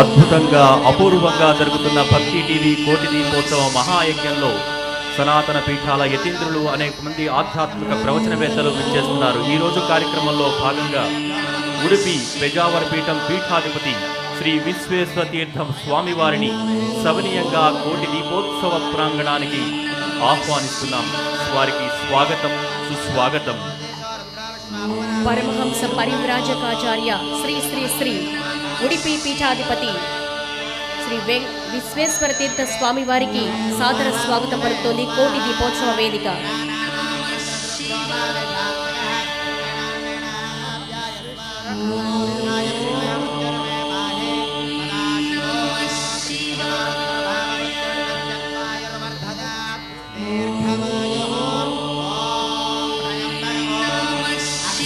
అద్భుతంగా అపూర్వంగా జరుగుతున్న భక్తి టీవీ కోటి దీపోత్సవ మహాయజ్ఞంలో సనాతన పీఠాల యతీంద్రులు అనేక మంది ఆధ్యాత్మిక ప్రవచనవేత్తలు విచ్చేస్తున్నారు. ఈ రోజు కార్యక్రమంలో భాగంగా ఉడిపి పెజావర పీఠం పీఠాధిపతి శ్రీ విశ్వేశ్వర తీర్థం స్వామివారిని సవనీయంగా కోటి దీపోత్సవ ప్రాంగణానికి ఆహ్వానిస్తున్నాం. వారికి స్వాగతం, సుస్వాగతం. పరమహంస పరివ్రాజకాచార్య శ్రీ శ్రీ శ్రీ ఉడిపి పీఠాధిపతి శ్రీ విశ్వేశ్వర తీర్థ స్వామి వారికి సాదర స్వాగతం పలుకుతోంది కోటి దీపోత్సవ వేదిక.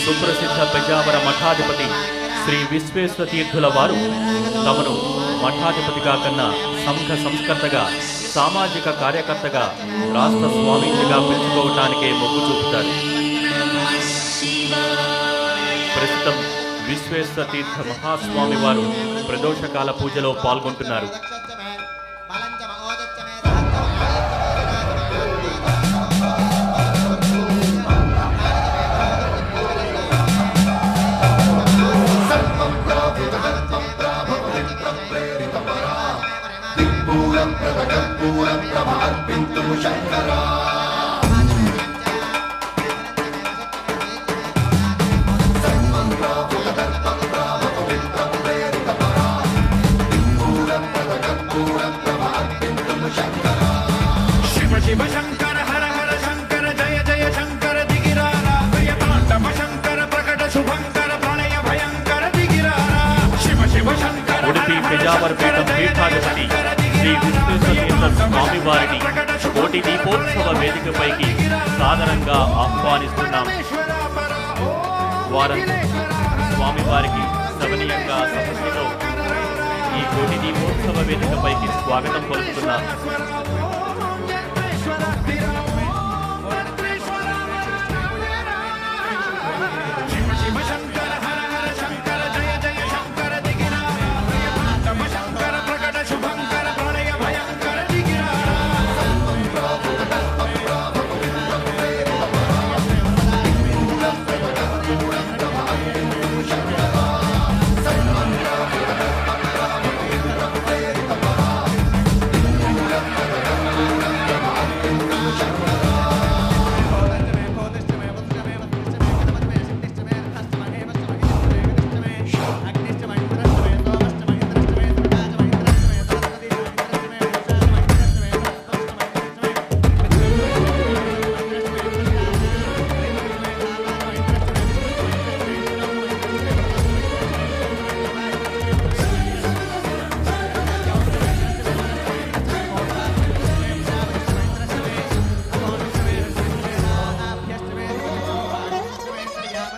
సుప్రసిద్ధ పెజావర మఠాధిపతి శ్రీ విశ్వేశ్వర తీర్థుల వారు తమను మఠాధిపతిగా కన్నా సంఘ సంస్కర్తగా, సామాజిక కార్యకర్తగా, రాష్ట్ర స్వామీజీగా పెంచుకోవటానికే మొగ్గు చూపుతారు. ప్రస్తుతం విశ్వేశ్వర తీర్థ మహాస్వామి వారు ప్రదోషకాల పూజలో పాల్గొంటున్నారు. ఉడిపి పెజావర పీఠం పీఠాధిపతి శ్రీ విశ్వేశ్వర తీర్థ స్వామి వారిని కోటి దీపోత్సవ వేదికపైకి సాదరంగా ఆహ్వానిస్తున్నాం. వారంతా స్వామివారికి సవనీయంగా సభలో ఈ కోటి దీపోత్సవ వేదికపైకి స్వాగతం పలుకుతున్నాం.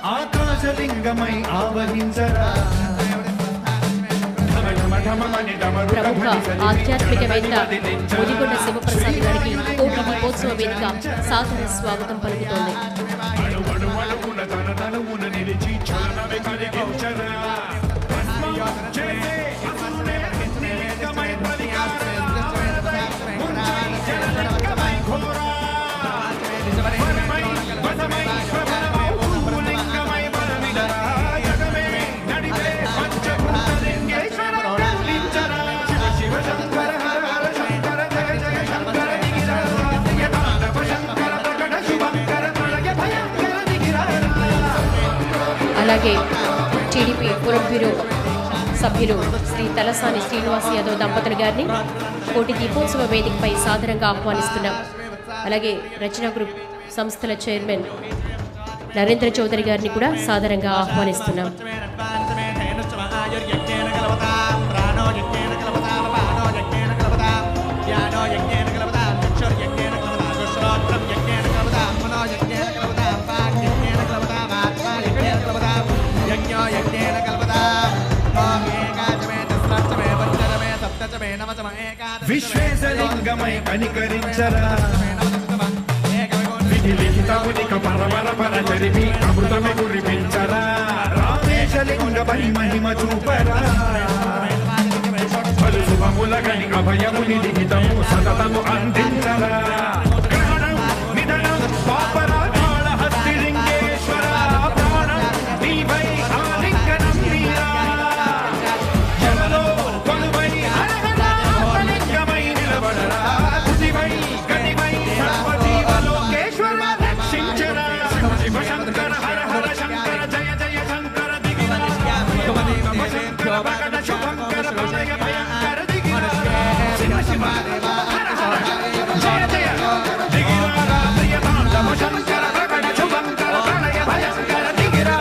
ఆకాశలింగమై ఆవహించరా ప్రముఖ ఆధ్యాత్మికవేత్త ముదిగొండ శివప్రసాద్ గారికి కోటి దీపోత్సవ వేదిక సాదర స్వాగతం పలుకుతోంది. అలాగే టీడీపీ పురం బ్యూరో సభ్యులు శ్రీ తలసాని శ్రీనివాస్ యాదవ్ దంపతులు గారిని కోటి దీపోత్సవ వేదికపై సాదరంగా ఆహ్వానిస్తున్నాం. అలాగే రచనా గ్రూప్ సంస్థల చైర్మన్ నరేంద్ర చౌదరి గారిని కూడా సాదరంగా ఆహ్వానిస్తున్నాం. విశ్వేశలింగమై కనికరించరా విధి లిఖితమునిక పరమర పరచరిమి అమృతమే కురిపించరా రామేశలింగమై మహిమ చూపరా పలు శుభములగని అభయముని లిఖితము సతతము అందించరా గ్రహణం నిధనం పాపరాగాళ హస్తిలింగేశ్వర ప్రాణం నీవై ఆలింగనం వీరా జలలో కొలువై అరగణాలింగమై నిలబడరా కుదివై గదివై సర్వజీవలోకేశ్వర రక్షించరా శివ శంకర హర హర శంకర జయ జయ శంకర దిగిరా నమ శంకర భగన శుభంకర ప్రళయ భయంకర దిగిరా శివ శివ హర హర జయ జయ దిగిరా ప్రియతాండవ శంకర భగన శుభంకర ప్రళయ భయంకర దిగిరా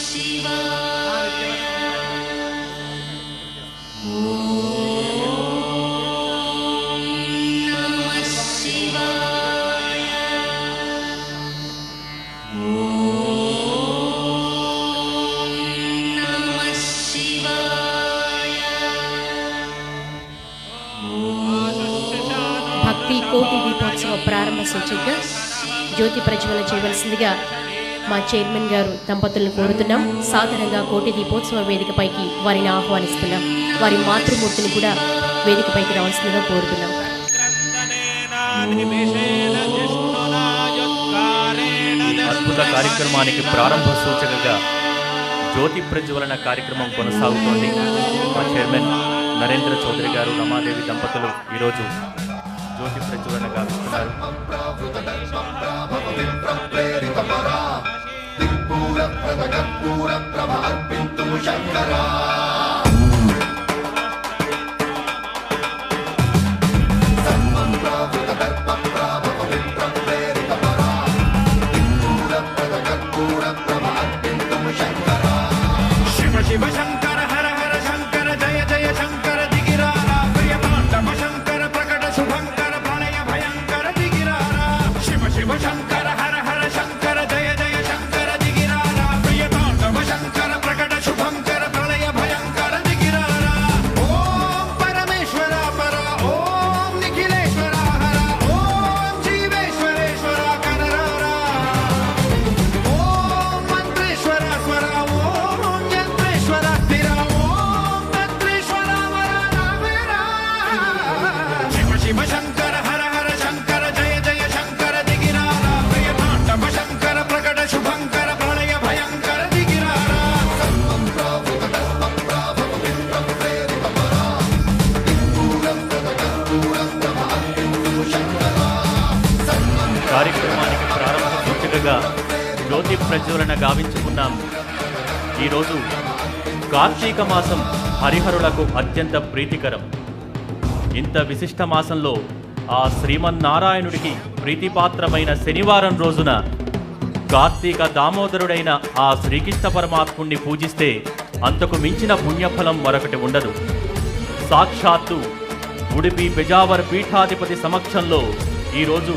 Shiva ప్రారంభ సూచనగా జ్యోతి ప్రజ్వలన చేయవలసిందిగా మా చైర్మన్ గారు దంపతులను కోరుతున్నాం. సాధారణంగా కోటి దీపోత్సవ వేదికపైకి వారిని ఆహ్వానిస్తున్నాం. వారి మాతృమూర్తిని కూడా వేదికపైకి రావాల్సిందిగా కోరుతున్నాం. అద్భుత కార్యక్రమానికి ప్రారంభ సూచనగా జ్యోతి ప్రజ్వలన కార్యక్రమం కొనసాగుతోంది. మా చైర్మన్ నరేంద్ర చౌదరి గారు, రమాదేవి దంపతులు ఈరోజు జ్యోతి ప్రజ్వలన గావిస్తున్నారు. శివ శంకర హర హర శంకర జయ జయ శంకర దిగిరారా ప్రియతాండవ శంకర ప్రకట శుభంకర ప్రళయ భయంకర దిగిరారా శివ శివ శంకర హర హర శంకర జయ జయ శంకర దిగిరారా ప్రియతాండవ శంకర ప్రకట శుభంకర ప్రళయ భయంకర దిగిరారా ఓం పరమేశ్వర పర ఓం నిఖిలేశ్వర హర ఓం జీవేశ్వరేశ్వర కరరారా ఓం మంత్రేశ్వర స్వర ఓం యంత్రేశ్వర స్థిర ఓం తంత్రేశ్వర వరదావేరా శివ శివ శంకర హర హర శంకర జయ జయ శంకర దిగిరారా ప్రియతాండవ శంకర ప్రకట శుభంకర ప్రళయ భయంకర దిగిరారా కార్యక్రమానికి ప్రారంభ సూచనగా జ్యోతి ప్రజ్వలన గావించుకున్నాం. ఈరోజు కార్తీక మాసం హరిహరులకు అత్యంత ప్రీతికరం. ఇంత విశిష్ట మాసంలో ఆ శ్రీమన్నారాయణుడికి ప్రీతిపాత్రమైన శనివారం రోజున కార్తీక దామోదరుడైన ఆ శ్రీకృష్ణ పరమాత్ముణ్ణి పూజిస్తే అంతకు మించిన పుణ్యఫలం మరొకటి ఉండదు. సాక్షాత్తు ఉడిపి పెజావర పీఠాధిపతి సమక్షంలో ఈరోజు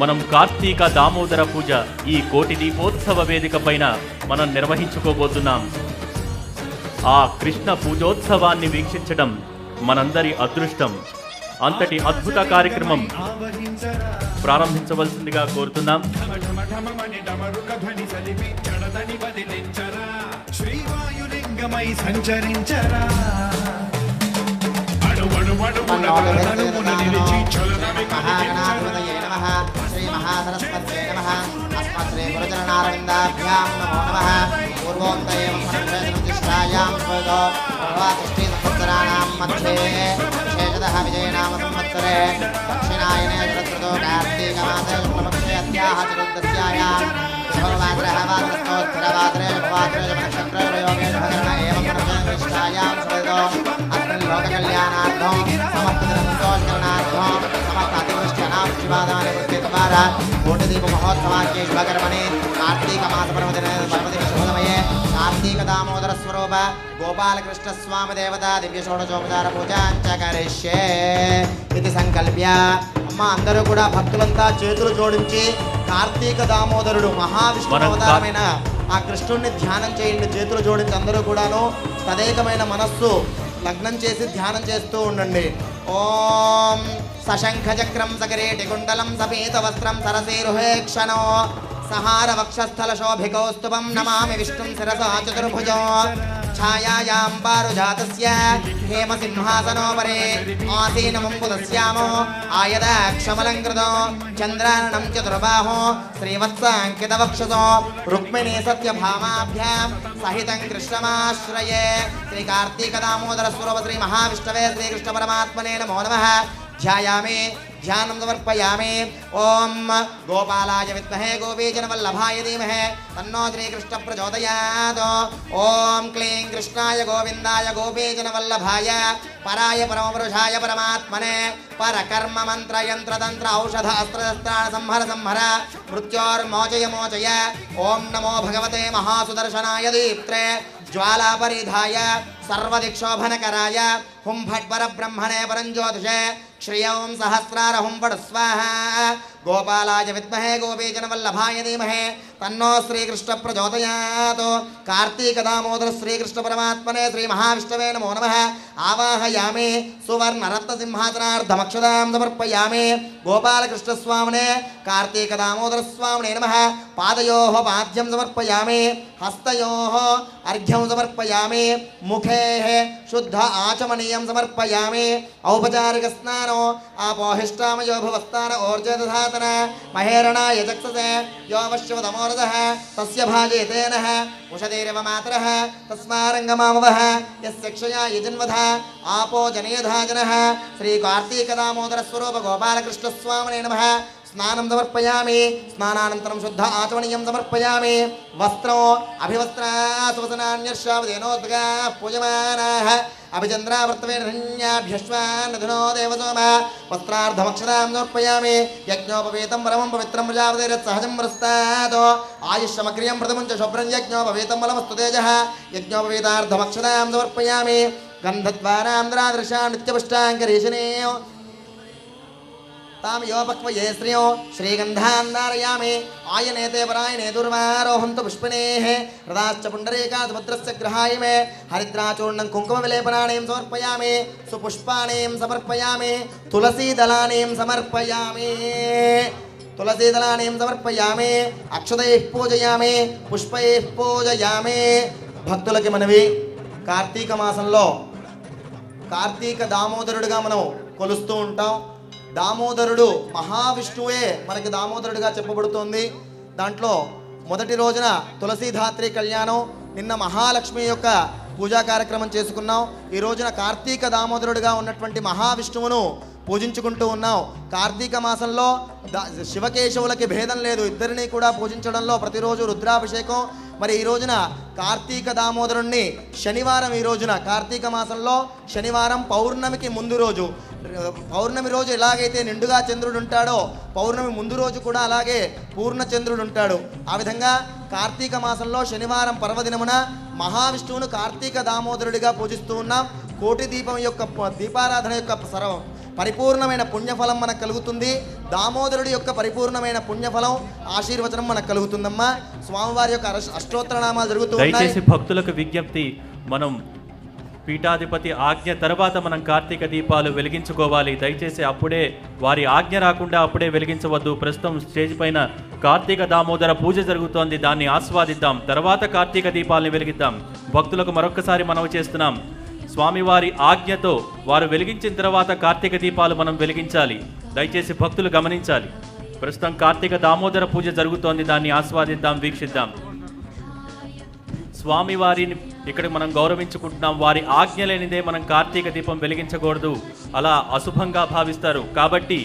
మనం కార్తీక దామోదర పూజ ఈ కోటి దీపోత్సవ వేదిక పైన మనం నిర్వహించుకోబోతున్నాం. ఆ కృష్ణ పూజోత్సవాన్ని వీక్షించడం మనందరి అదృష్టం. అంతటి అద్భుత కార్యక్రమం ప్రారంభించవలసిందిగా కోరుతున్నాం. శ్రీవాయులింగమై సంచరించరా మహాగణాధిపతయే నమః శ్రీ మహాసరస్వత్యై నమః అస్మత్ శ్రీ గురుచరణారవిందాభ్యాం నమో నమః పూర్వోక్తయేవం మనోవేదనోదిష్టాయాం స్వదో పూర్వాతిష్ఠి సంవత్సరాణాం మధ్యే విశేషతః విజయనామ సంవత్సరే దక్షిణాయనే శరదృతో కార్తీకమాసే శుక్లపక్షే అస్యాః చతుర్దశ్యాయాం శుభవాసరః వాసరస్థో స్థిరవాసరే శుభవాసరే శుభనక్షత్రే యోగే శుభకరణ ఏవం మనోవేదనోదిష్టాయాం స్వదో అస్మిన్ లోకకళ్యాణార్థం సమస్తజనసంతోషకరణార్థం సమస్త అతివృష్ట్యనావృష్టివాదాన్ని వృత్తిద్వారా కోటిదీప మహోత్సవాఖ్యే శుభకర్మణి కార్తీక మాస పర్వదిన శుభోదమయే కార్తీక దామోదర స్వరూప గోపాలకృష్ణ స్వామి దేవత దివ్య షోడశోపచార పూజాంచ కరిష్యే ఇది సంకల్ప్య. అమ్మ అందరూ కూడా భక్తులంతా చేతులు జోడించి కార్తీక దామోదరుడు మహావిష్ణు అవతారమైన ఆ కృష్ణుడిని ధ్యానం చేయండి. చేతులు జోడించి అందరూ కూడాను తదేకమైన మనస్సు లగ్నం చేసి ధ్యానం చేస్తూ ఉండండి. ఓం సశంఖ చక్రం సకరేటి కుండలం సపీత వస్త్రం సరసీరుహేక్షణో సహార వక్షస్థల శోభికౌస్తుభం నమామి విష్ణుం శిరసా చతుర్భుజో ఛాయాయాం పారుజాతస్య హేమ సింహాసనోపరే ఆసీనముంబుదస్యామో ఆయదాక్షమలంకృతో చంద్రారణం చతుర్బాహో శ్రీవత్సాంకితవక్షసో రుక్మిణీ సత్యభామాభ్యాం సహితం కృష్ణమాశ్రయే శ్రీ కార్తీక దామోదర స్వరూప శ్రీ మహావిష్ణవే శ్రీకృష్ణ పరమాత్మనే నమో నమః. ధ్యాయామి ధ్యానం సమర్పయామి. ఓం గోపాలాయ విద్మహే గోపీజనవల్లభాయ ధీమహి తన్నో శ్రీకృష్ణ ప్రచోదయాత్. ఓం క్లీం కృష్ణాయ గోవిందాయ గోపీజనవల్లభాయ పరాయ పరమపురుషాయ పరమాత్మనే పరకర్మ మంత్ర యంత్ర తంత్ర ఔషధ అస్త్రశస్త్రాణ సంహర సంహర మృత్యోర్మోచయ మోచయ. ఓం నమో భగవతే మహాసుదర్శనాయ దీప్త్రే జ్వాలాపరిధాయ సర్వదిక్షోభనకరాయ హుం భట్వర బ్రహ్మణే పరంజ్యోతిషే శ్రియం సహస్రార హుం పడు స్వాహ. गोपालाय विद्महे गोपीजनवल्लभाय धीमहि तन्नो श्रीकृष्ण प्रचोदयात्। कार्तीक दामोदर श्रीकृष्ण परमात्मने श्रीमहाविष्णवे नमो नमः। आवाहयामि सुवर्णरत्नसिंहासनार्धमक्षदां समर्पयामि। गोपालकृष्णस्वामिने कार्तीक दामोदर स्वामिने नमः। पादयोः पाद्यं समर्पयामि, हस्तयोः अर्घ्यं समर्पयामि, मुखेः शुद्ध आचमनीयं समर्पयामि। औपचारिक स्नानो आपोहिष्टामयो भवस्तान ऊर्जदधातन महेरणाय चक्षुषे यो वश्यवदमोरदः तस्य भाजेतेनः उषधीरव मातरः तस्मारङ्गमामवः यस्य क्षया यजन्वधः आपो जनयधा जनः। श्रीकार्तीकदामोदरस्वरूप गोपालकृष्णस्वामिने नमः। स्नानं समर्पयामि, स्नानानन्तरं शुद्ध आचमनीयं समर्पयामि। वस्त्रो अभिवस्त्रासुवसनान्यर्षावदेनोद्गा पूजमानाः अभिचन्द्रावर्तवेन्याभ्यश्वान्नधुनो देवसोम वस्त्रार्धमक्षदां समर्पयामि। यज्ञोपवीतं परमं पवित्रं प्रजापतिरत्सहजं वरस्तात् आयुष्यमक्रियं प्रथमं च शुभ्रं यज्ञोपवीतं बलमस्तु तेजः। यज्ञोपवीतार्धमक्षदां समर्पयामि। गन्धद्वारान्द्रादृशां नित्यपुष्टाङ्करीशिने ताम योपक्वये श्रियो श्रीगन्धान्धारयामि। आयनेते परायणे दुर्वारोहन्तु पुष्पिणेः हृदाश्च पुण्डरीकासमुद्रस्य ग्रहाय मे हरिद्राचूर्णं कुङ्कुमविलेपनानीं समर्पयामि। सुपुष्पाणीं समर्पयामि, तुलसीदलानीं समर्पयामि, तुलसीदलानीं समर्पयामि। अक्षतैः पूजयामि, पुष्पैः पूजयामि। భక్తులకి మనవి, కార్తీక మాసంలో కార్తీక దామోదరుడిగా మనం కొలుస్తూ ఉంటాం. దామోదరుడు మహావిష్ణువే మనకి దామోదరుడిగా చెప్పబడుతోంది. దాంట్లో మొదటి రోజున తులసీధాత్రి కళ్యాణం, నిన్న మహాలక్ష్మి యొక్క పూజా కార్యక్రమం చేసుకున్నాం. ఈ రోజున కార్తీక దామోదరుడిగా ఉన్నటువంటి మహావిష్ణువును పూజించుకుంటూ ఉన్నాం. కార్తీక మాసంలో శివకేశవులకి భేదం లేదు, ఇద్దరిని కూడా పూజించడంలో ప్రతిరోజు రుద్రాభిషేకం. మరి ఈ రోజున కార్తీక దామోదరుణ్ణి శనివారం, ఈ రోజున కార్తీక మాసంలో శనివారం పౌర్ణమికి ముందు రోజు, పౌర్ణమి రోజు ఎలాగైతే నిండుగా చంద్రుడు ఉంటాడో పౌర్ణమి ముందు రోజు కూడా అలాగే పూర్ణ చంద్రుడు ఉంటాడు. ఆ విధంగా కార్తీక మాసంలో శనివారం పర్వదినమున మహావిష్ణువును కార్తీక దామోదరుడిగా పూజిస్తూ ఉన్నాం. కోటి దీపం యొక్క దీపారాధన యొక్క పరిపూర్ణమైన పుణ్యఫలం మనకు కలుగుతుంది. దామోదరుడి యొక్క పరిపూర్ణమైన పుణ్యఫలం ఆశీర్వచనం మనకు కలుగుతుందమ్మా. స్వామివారి యొక్క అష్టోత్తరనామాలు జరుగుతూ ఉన్నాయి. దయచేసి భక్తులకు విజ్ఞప్తి, మనం పీఠాధిపతి ఆజ్ఞ తర్వాత మనం కార్తీక దీపాలు వెలిగించుకోవాలి. దయచేసి అప్పుడే వారి ఆజ్ఞ రాకుండా అప్పుడే వెలిగించవద్దు. ప్రస్తుతం స్టేజ్ పైన కార్తీక దామోదర పూజ జరుగుతోంది, దాన్ని ఆస్వాదిద్దాం. తర్వాత కార్తీక దీపాలను వెలిగిద్దాం. భక్తులకు మరొక్కసారి మనవి చేస్తున్నాం, స్వామివారి ఆజ్ఞతో వారు వెలిగించిన తర్వాత కార్తీక దీపాలు మనం వెలిగించాలి. దయచేసి భక్తులు గమనించాలి. ప్రస్తుతం కార్తీక దామోదర పూజ జరుగుతోంది, దాన్ని ఆస్వాదిద్దాం, వీక్షిద్దాం. స్వామివారిని ఇక్కడ మనం గౌరవించుకుంటున్నాం. వారి ఆజ్ఞ లేనిదే మనం కార్తీక దీపం వెలిగించకూడదు, అలా అశుభంగా భావిస్తారు. కాబట్టి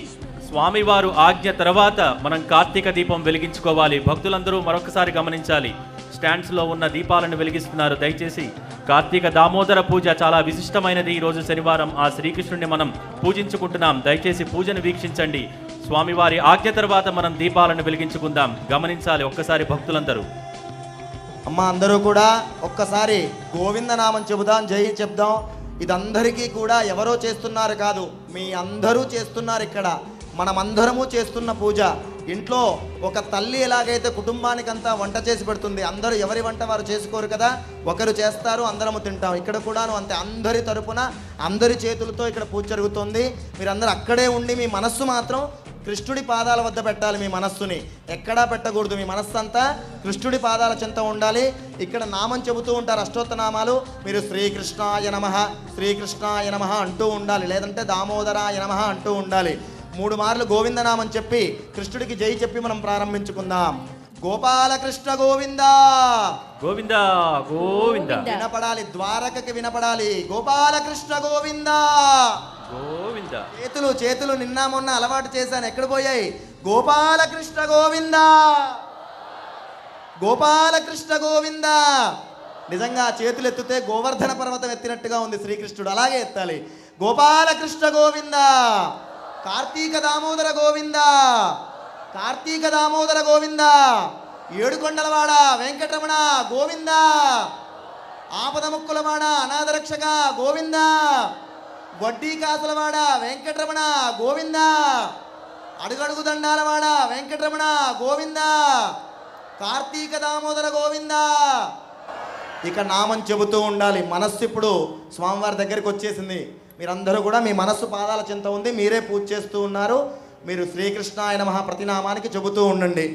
స్వామివారు ఆజ్ఞ తర్వాత మనం కార్తీక దీపం వెలిగించుకోవాలి. భక్తులందరూ మరొకసారి గమనించాలి. స్టాండ్స్లో ఉన్న దీపాలను వెలిగిస్తున్నారు. దయచేసి కార్తీక దామోదర పూజ చాలా విశిష్టమైనది. ఈరోజు శనివారం ఆ శ్రీకృష్ణుడిని మనం పూజించుకుంటున్నాం. దయచేసి పూజను వీక్షించండి. స్వామివారి ఆజ్ఞ తర్వాత మనం దీపాలను వెలిగించుకుందాం. గమనించాలి ఒక్కసారి భక్తులందరూ. అమ్మ అందరూ కూడా ఒక్కసారి గోవిందనామం చెబుదాం, జై చెప్దాం. ఇదందరికీ కూడా ఎవరో చేస్తున్నారు కాదు, మీ అందరూ చేస్తున్నారు. ఇక్కడ మనమందరము చేస్తున్న పూజ. ఇంట్లో ఒక తల్లి ఎలాగైతే కుటుంబానికంతా వంట చేసి పెడుతుంది, అందరూ ఎవరి వంట వారు చేసుకోరు కదా, ఒకరు చేస్తారు, అందరము తింటాం. ఇక్కడ కూడాను అంతే, అందరి తరపున అందరి చేతులతో ఇక్కడ పూజ జరుగుతుంది. మీరందరూ అక్కడే ఉండి మీ మనస్సు మాత్రం కృష్ణుడి పాదాల వద్ద పెట్టాలి. మీ మనస్సుని ఎక్కడా పెట్టకూడదు. మీ మనస్సు అంతా కృష్ణుడి పాదాల చెంత ఉండాలి. ఇక్కడ నామం చెబుతూ ఉంటారు, అష్టోత్తనామాలు. మీరు శ్రీకృష్ణాయ నమః, శ్రీకృష్ణాయ నమః అంటూ ఉండాలి, లేదంటే దామోదరాయ నమః అంటూ ఉండాలి. 3 మార్లు గోవిందనామం చెప్పి కృష్ణుడికి జై చెప్పి మనం ప్రారంభించుకుందాం. గోపాలకృష్ణ గోవింద గోవింద గోవింద వినపడాలి, ద్వారకకి వినపడాలి. గోపాలకృష్ణ గోవింద గోవింద. చేతులు నిన్న మొన్న అలవాటు చేశాను, ఎక్కడ పోయాయి? గోపాలకృష్ణ గోవింద, గోపాలకృష్ణ గోవింద. నిజంగా చేతులు ఎత్తితే గోవర్ధన పర్వతం ఎత్తినట్టుగా ఉంది శ్రీకృష్ణుడు, అలాగే ఎత్తాలి. గోపాలకృష్ణ గోవింద, కార్తీక దామోదర గోవింద, కార్తీక దామోదర గోవింద, ఏడుకొండలవాడ వెంకటరమణ గోవింద, ఆపద ముక్కులవాడ అనాథరక్షక గోవింద, వడ్డీ కాసులవాడ వెంకటరమణ గోవింద, అడుగడుగు దండాలవాడ వెంకటరమణ గోవింద, కార్తీక దామోదర గోవింద. ఇక నామం చెబుతూ ఉండాలి. మనస్సు ఇప్పుడు స్వామివారి దగ్గరికి వచ్చేసింది. మీరందరూ కూడా మీ మనస్సు పాదాల చింత ఉంది, మీరే పూజ చేస్తూ ఉన్నారు. మీరు శ్రీకృష్ణాయ నమః ప్రతినామానికి చెబుతూ ఉండండి.